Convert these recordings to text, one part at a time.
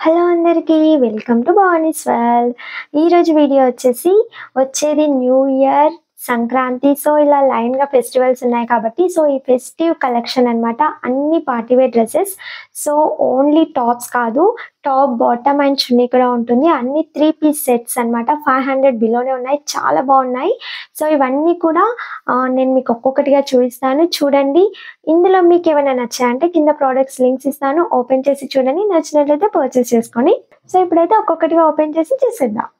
Hello అందరికీ welcome to Bhavani's world. ఈరోజు video వచ్చేది న్యూ ఇయర్ సంక్రాంతి. సో ఇలా లైన్గా ఫెస్టివల్స్ ఉన్నాయి కాబట్టి సో ఈ ఫెస్టివ్ కలెక్షన్ అనమాట. అన్ని party wear dresses. So only tops కాదు, టాప్ బాటమ్ అండ్ చున్నీ కూడా ఉంటుంది. అన్ని 3 పీస్ సెట్స్ అనమాట. 500 బిలోనే ఉన్నాయి, చాలా బాగున్నాయి. సో ఇవన్నీ కూడా నేను మీకు ఒక్కొక్కటిగా చూపిస్తాను, చూడండి. ఇందులో మీకు ఏమైనా నచ్చాయంటే కింద ప్రోడక్ట్స్ లింక్స్ ఇస్తాను, ఓపెన్ చేసి చూడండి. నచ్చినట్లయితే పర్చేస్ చేసుకోండి. సో ఇప్పుడైతే ఒక్కొక్కటిగా ఓపెన్ చేసి చూసేద్దాం.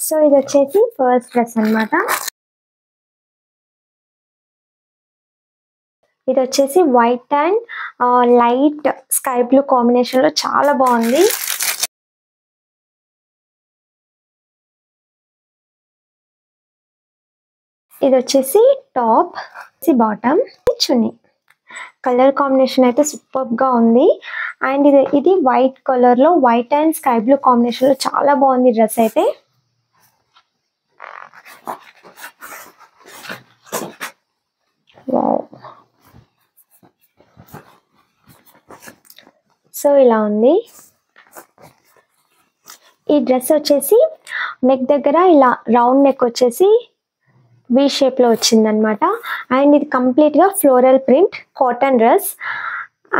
సో ఇది వచ్చేసి ఫస్ట్ డ్రెస్ అనమాట. ఇది వచ్చేసి white and light sky blue combination లో చాలా బాగుంది. ఇది వచ్చేసి టాప్, బాటమ్, చున్నీ. కలర్ కాంబినేషన్ అయితే సూపర్ గా ఉంది. అండ్ ఇది వైట్ కలర్ లో, white and sky blue combination లో చాలా బాగుంది డ్రెస్ అయితే. సో ఇలా ఉంది. ఈ డ్రెస్ వచ్చేసి నెక్ దగ్గర ఇలా రౌండ్ నెక్ వచ్చేసి వి షేప్ లో వచ్చిందనమాట. అండ్ ఇది కంప్లీట్ గా floral print cotton dress.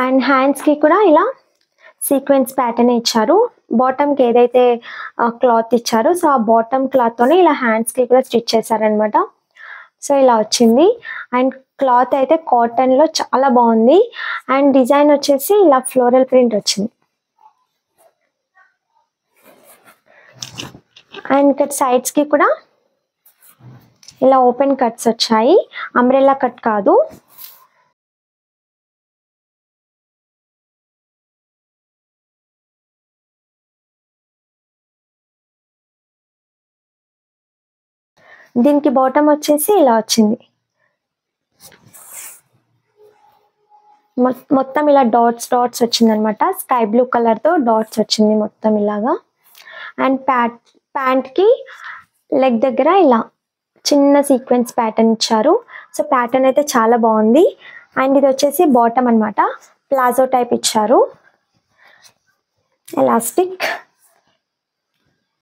And hands కి కూడా ఇలా సీక్వెన్స్ ప్యాటర్న్ ఇచ్చారు. బాటమ్ కి ఏదైతే క్లాత్ ఇచ్చారో సో ఆ బాటమ్ క్లాత్ తోనే ఇలా హ్యాండ్స్ కి కూడా స్టిచ్ చేశారనమాట. సో ఇలా వచ్చింది. అండ్ క్లాత్ అయితే కాటన్ లో చాలా బాగుంది. అండ్ డిజైన్ వచ్చేసి ఇలా ఫ్లోరల్ ప్రింట్ వచ్చింది. అండ్ ఇక్కడ సైడ్స్ కి కూడా ఇలా ఓపెన్ కట్స్ వచ్చాయి, అంబ్రెల్లా కట్ కాదు. దీనికి బాటమ్ వచ్చేసి ఇలా వచ్చింది. మొత్తం ఇలా డాట్స్ డాట్స్ వచ్చింది అనమాట. స్కై బ్లూ కలర్ తో డాట్స్ వచ్చింది మొత్తం ఇలాగా. అండ్ ప్యాంట్ కి లెగ్ దగ్గర ఇలా చిన్న సీక్వెన్స్ ప్యాటర్న్ ఇచ్చారు. సో ప్యాటర్న్ అయితే చాలా బాగుంది. అండ్ ఇది వచ్చేసి బాటమ్ అనమాట, ప్లాజో టైప్ ఇచ్చారు, ఎలాస్టిక్.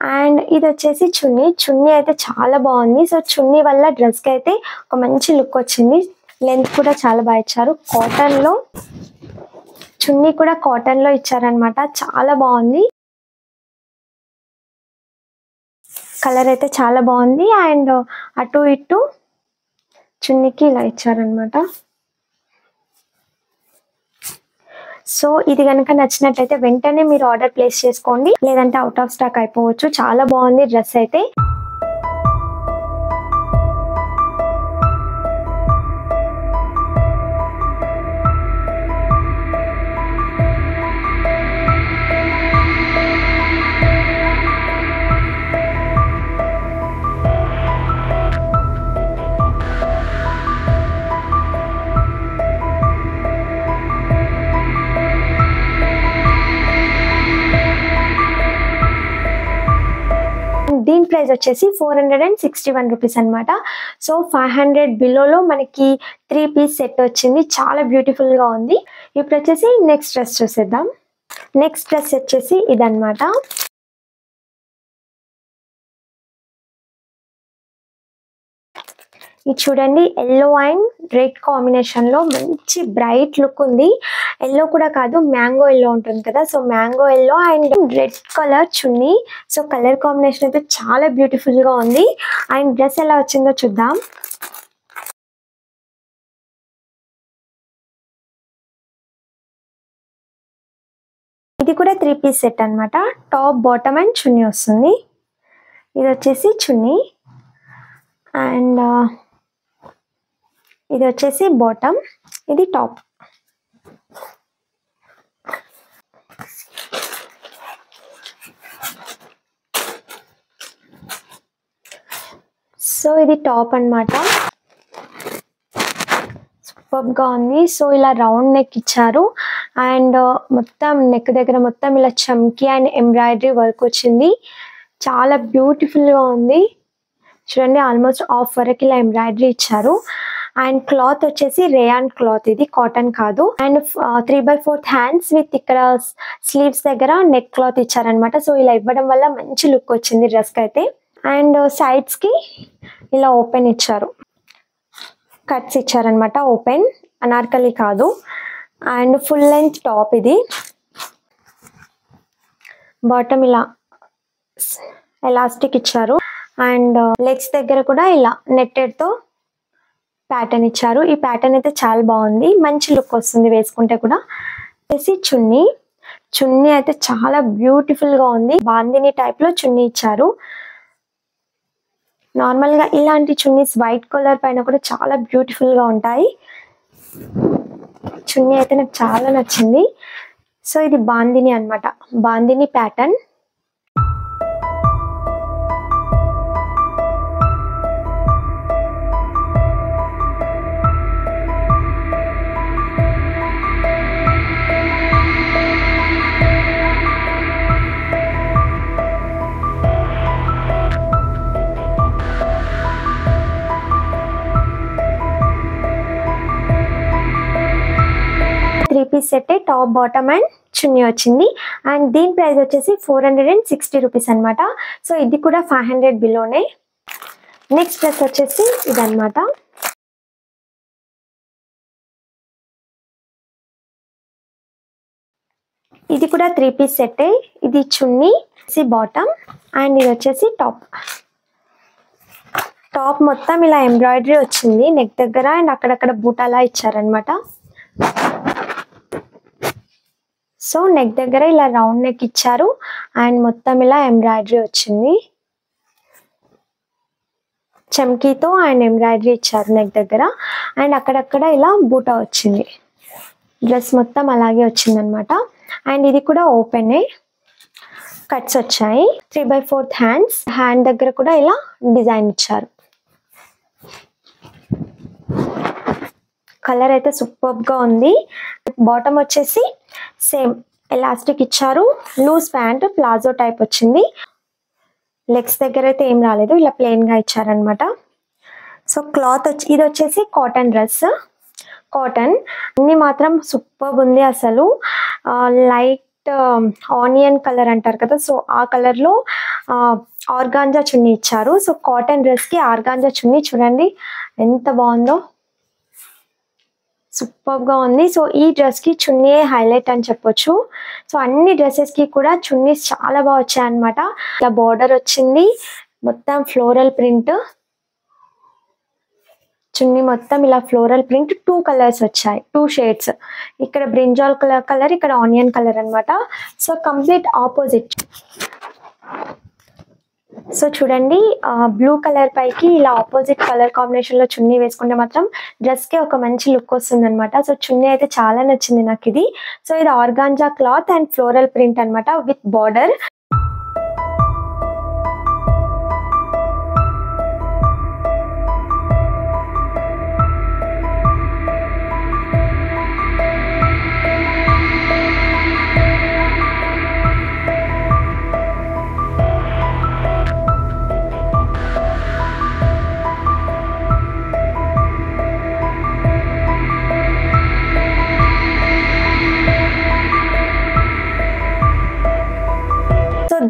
అండ్ ఇది వచ్చేసి చున్నీ. చున్నీ అయితే చాలా బాగుంది. సో చున్నీ వల్ల డ్రెస్ కి అయితే ఒక మంచి లుక్ వచ్చింది. లెంత్ కూడా చాలా బాగా ఇచ్చారు. కాటన్ లో చున్నీ కూడా కాటన్ లో ఇచ్చారనమాట, చాలా బాగుంది. కలర్ అయితే చాలా బాగుంది. అండ్ అటు ఇటు చున్నీకి ఇలా ఇచ్చారనమాట. సో ఇది కనుక నచ్చినట్లయితే వెంటనే మీరు ఆర్డర్ ప్లేస్ చేసుకోండి, లేదంటే అవుట్ ఆఫ్ స్టాక్ అయిపోవచ్చు. చాలా బాగుంది డ్రెస్ అయితే. దీని ప్రైస్ వచ్చేసి 461 రూపీస్ అనమాట. సో 500 బిలోలో మనకి 3 పీస్ సెట్ వచ్చింది, చాలా బ్యూటిఫుల్ గా ఉంది. ఇప్పుడు వచ్చేసి నెక్స్ట్ డ్రెస్ చూసేద్దాం. నెక్స్ట్ డ్రెస్ వచ్చేసి ఇదన్నమాట. ఇది చూడండి, ఎల్లో అండ్ రెడ్ కాంబినేషన్ లో మంచి బ్రైట్ లుక్ ఉంది. ఎల్లో కూడా కాదు, మ్యాంగో ఎల్లో ఉంటుంది కదా, so mango yellow and red colour chunni. So colour combination అయితే చాలా బ్యూటిఫుల్ గా ఉంది. అండ్ డ్రెస్ ఎలా వచ్చిందో చూద్దాం. ఇది కూడా 3 పీస్ సెట్ అనమాట. టాప్ బాటమ్ అండ్ చున్నీ వస్తుంది. ఇది వచ్చేసి చున్నీ అండ్ ఇది వచ్చేసి బాటమ్, ఇది టాప్. సో ఇది టాప్ అన్నమాట, సూపర్ గా ఉంది. సో ఇలా రౌండ్ నెక్ ఇచ్చారు. అండ్ మొత్తం నెక్ దగ్గర మొత్తం ఇలా చమ్కీ అండ్ ఎంబ్రాయిడరీ వర్క్ వచ్చింది, చాలా బ్యూటిఫుల్ గా ఉంది. చూడండి, ఆల్మోస్ట్ హాఫ్ వరకు ఇలా ఎంబ్రాయిడరీ ఇచ్చారు. అండ్ క్లాత్ వచ్చేసి రేయాన్ క్లాత్, ఇది కాటన్ కాదు. అండ్ 3/4 హ్యాండ్స్ విత్ ఇక్కడ స్లీవ్స్ దగ్గర నెక్ క్లాత్ ఇచ్చారనమాట. సో ఇలా ఇవ్వడం వల్ల మంచి లుక్ వచ్చింది డ్రెస్కి అయితే. అండ్ సైడ్స్కి ఇలా ఓపెన్ ఇచ్చారు, కట్స్ ఇచ్చారనమాట, ఓపెన్, అనార్కలి కాదు. అండ్ ఫుల్ లెంత్ టాప్ ఇది. బాటమ్ ఇలా ఎలాస్టిక్ ఇచ్చారు. అండ్ లెగ్స్ దగ్గర కూడా ఇలా నెట్టెడ్తో ప్యాటర్న్ ఇచ్చారు. ఈ ప్యాటర్న్ అయితే చాలా బాగుంది, మంచి లుక్ వస్తుంది వేసుకుంటే కూడా. వచ్చేసి చున్నీ అయితే చాలా బ్యూటిఫుల్ గా ఉంది. బాందిని టైప్ లో చున్నీ ఇచ్చారు. నార్మల్ గా ఇలాంటి చున్నీస్ వైట్ కలర్ పైన కూడా చాలా బ్యూటిఫుల్ గా ఉంటాయి. చున్నీ అయితే నాకు చాలా నచ్చింది. సో ఇది బాందిని అన్నమాట, bandhani pattern. Three piece set, top bottom and chunni వచ్చింది. అండ్ దీని ప్రైస్ వచ్చేసి 460 రూపీస్ అనమాట. సో ఇది కూడా 500 బిలోనే. నెక్స్ట్ డ్రెస్ వచ్చేసి ఇదన్నమాట. ఇది కూడా 3 పీస్ సెట్. ఇది చున్నీ, బాటమ్, అండ్ ఇది వచ్చేసి టాప్. టాప్ మొత్తం ఇలా ఎంబ్రాయిడరీ వచ్చింది నెక్ దగ్గర, అండ్ అక్కడక్కడ బూటాలా ఇచ్చారనమాట. సో నెక్ దగ్గర ఇలా రౌండ్ నెక్ ఇచ్చారు, అండ్ మొత్తం ఇలా ఎంబ్రాయిడరీ వచ్చింది, చమ్కీతో అండ్ ఎంబ్రాయిడరీ ఇచ్చారు నెక్ దగ్గర, అండ్ అక్కడక్కడ ఇలా బూటా వచ్చింది. డ్రెస్ మొత్తం అలాగే వచ్చిందనమాట. అండ్ ఇది కూడా ఓపెనే, కట్స్ వచ్చాయి. 3/4 హ్యాండ్స్, హ్యాండ్ దగ్గర కూడా ఇలా డిజైన్ ఇచ్చారు. కలర్ అయితే సూపర్ గా ఉంది. బాటమ్ వచ్చేసి సేమ్ ఎలాస్టిక్ ఇచ్చారు, లూజ్ ప్యాంట్, ప్లాజో టైప్ వచ్చింది. లెగ్స్ దగ్గర అయితే ఏం రాలేదు, ఇలా ప్లెయిన్ గా ఇచ్చారనమాట. సో క్లాత్ ఇది వచ్చేసి కాటన్ డ్రెస్, కాటన్. అన్ని మాత్రం సూపర్ ఉంది అసలు. లైట్ ఆనియన్ కలర్ అంటారు కదా, సో ఆ కలర్ లో ఆర్గాంజా చున్నీ ఇచ్చారు. సో కాటన్ డ్రెస్ కి ఆర్గాంజా చున్నీ చూడండి ఎంత బాగుందో, సూపర్ గా ఉంది. సో ఈ డ్రెస్ కి చున్నీ హైలైట్ అని చెప్పొచ్చు. సో అన్ని డ్రెస్సెస్ కి కూడా చున్నీస్ చాలా బాగా వచ్చాయి అనమాట. ఇలా బార్డర్ వచ్చింది, మొత్తం ఫ్లోరల్ ప్రింట్. చున్నీ మొత్తం ఇలా ఫ్లోరల్ ప్రింట్, 2 కలర్స్ వచ్చాయి, 2 షేడ్స్. ఇక్కడ బ్రింజాల్ కలర్, ఇక్కడ ఆనియన్ కలర్ అనమాట. So complete opposite. సో చూడండి, బ్లూ కలర్ పైకి ఇలా ఆపోజిట్ కలర్ కాంబినేషన్ లో చున్నీ వేసుకుంటే మాత్రం డ్రెస్ కి ఒక మంచి లుక్ వస్తుంది అనమాట. సో చున్నీ అయితే చాలా నచ్చింది నాకు ఇది. సో ఇది organza cloth and floral print అనమాట విత్ బార్డర్.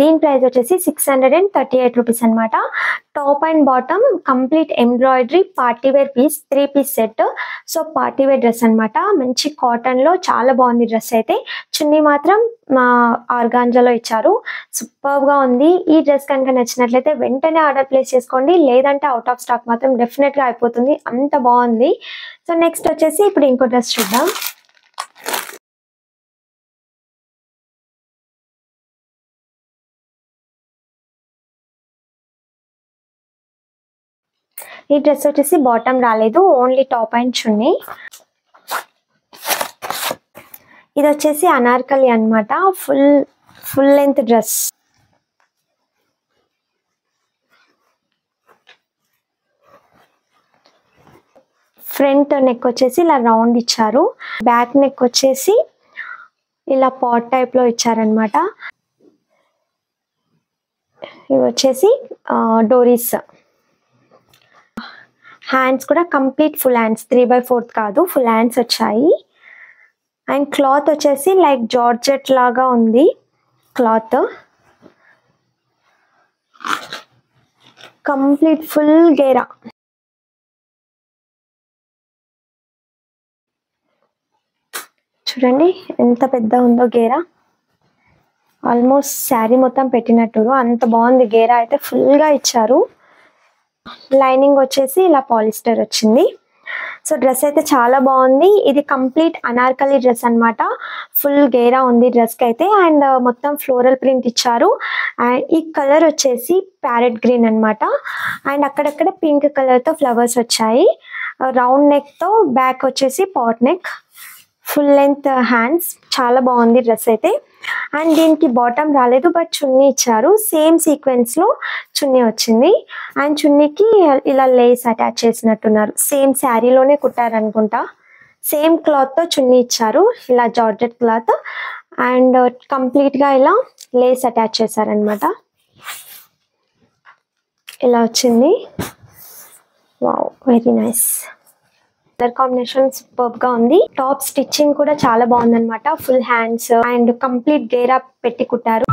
దీని ప్రైస్ వచ్చేసి 638 రూపీస్ అనమాట. Top and bottom complete embroidery, party wear piece, 3 piece set. So party wear dress అనమాట, మంచి కాటన్ లో చాలా బాగుంది డ్రెస్ అయితే. చున్నీ మాత్రం ఆర్గాంజాలో ఇచ్చారు, సూపర్ గా ఉంది. ఈ డ్రెస్ కనుక నచ్చినట్లయితే వెంటనే ఆర్డర్ ప్లేస్ చేసుకోండి, లేదంటే అవుట్ ఆఫ్ స్టాక్ మాత్రం డెఫినెట్ గా అయిపోతుంది, అంత బాగుంది. సో నెక్స్ట్ వచ్చేసి ఇప్పుడు ఇంకో డ్రెస్ చూద్దాం. ఈ డ్రెస్ వచ్చేసి బాటమ్ రాలేదు, ఓన్లీ టాప్ అండ్ చున్నీ. ఇది వచ్చేసి అనార్కలి అన్నమాట, full length dress. Front neck వచ్చేసి ఇలా రౌండ్ ఇచ్చారు, బ్యాక్ నెక్ వచ్చేసి ఇలా పాట్ టైప్ లో ఇచ్చారనమాట. ఇవి వచ్చేసి డోరీస్. హ్యాండ్స్ కూడా కంప్లీట్ ఫుల్ హ్యాండ్స్, 3/4 కాదు, ఫుల్ హ్యాండ్స్ వచ్చాయి. అండ్ క్లాత్ వచ్చేసి లైక్ జార్జెట్ లాగా ఉంది క్లాత్, కంప్లీట్ ఫుల్ గేరా. చూడండి ఎంత పెద్ద ఉందో గేరా, ఆల్మోస్ట్ శారీ మొత్తం పెట్టినట్టు అంత బాగుంది. గేరా అయితే ఫుల్గా ఇచ్చారు. లైనింగ్ వచ్చేసి ఇలా పాలిస్టర్ వచ్చింది. సో డ్రెస్ అయితే చాలా బాగుంది. ఇది కంప్లీట్ అనార్కలి డ్రెస్ అనమాట, ఫుల్ గేరా ఉంది డ్రెస్కి అయితే. అండ్ మొత్తం ఫ్లోరల్ ప్రింట్ ఇచ్చారు. అండ్ ఈ కలర్ వచ్చేసి ప్యారెట్ గ్రీన్ అనమాట. అండ్ అక్కడక్కడ పింక్ కలర్తో ఫ్లవర్స్ వచ్చాయి. రౌండ్ నెక్తో, బ్యాక్ వచ్చేసి pot neck, full length hands, చాలా బాగుంది డ్రెస్ అయితే. అండ్ దీనికి బాటమ్ రాలేదు, బట్ చున్నీ ఇచ్చారు. సేమ్ సీక్వెన్స్లో చున్నీ వచ్చింది. అండ్ చున్నీకి ఇలా లేస్ అటాచ్ చేసినట్టున్నారు, సేమ్ శారీలోనే కుట్టారనుకుంటా. సేమ్ క్లాత్తో చున్నీ ఇచ్చారు, ఇలా జార్జెట్ క్లాత్. అండ్ కంప్లీట్గా ఇలా లేస్ అటాచ్ చేశారనమాట. ఇలా వచ్చింది. Wow, very nice. Colour combination super గా ఉంది. టాప్ స్టిచ్చింగ్ కూడా చాలా బాగుంది అనమాట, ఫుల్ హ్యాండ్స్ అండ్ కంప్లీట్ గేరా పెట్టి కుట్టారు.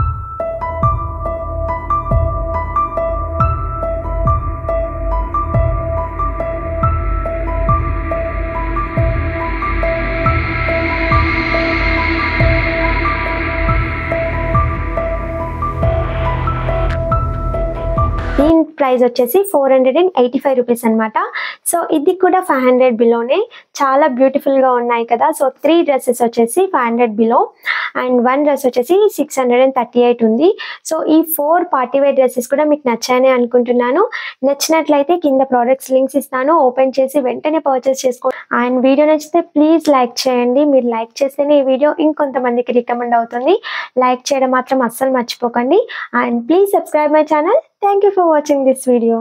దీని ప్రైస్ వచ్చేసి 485 రూపీస్ అనమాట. సో ఇది కూడా 500 బిలోనే, చాలా బ్యూటిఫుల్ గా ఉన్నాయి కదా. సో 3 డ్రెస్సెస్ వచ్చేసి 500 బిలో అండ్ 1 డ్రెస్ వచ్చేసి 638 ఉంది. సో ఈ 4 పార్టీ వేర్ డ్రెస్సెస్ కూడా మీకు నచ్చాయని అనుకుంటున్నాను. నచ్చినట్లయితే కింద ప్రోడక్ట్స్ లింక్స్ ఇస్తాను, ఓపెన్ చేసి వెంటనే పర్చేస్ చేసుకో. అండ్ వీడియో నచ్చితే ప్లీజ్ లైక్ చేయండి. మీరు లైక్ చేస్తేనే ఈ వీడియో ఇంకొంతమందికి రికమెండ్ అవుతుంది. లైక్ చేయడం మాత్రం అస్సలు మర్చిపోకండి. And please subscribe my channel. Thank you for watching this video.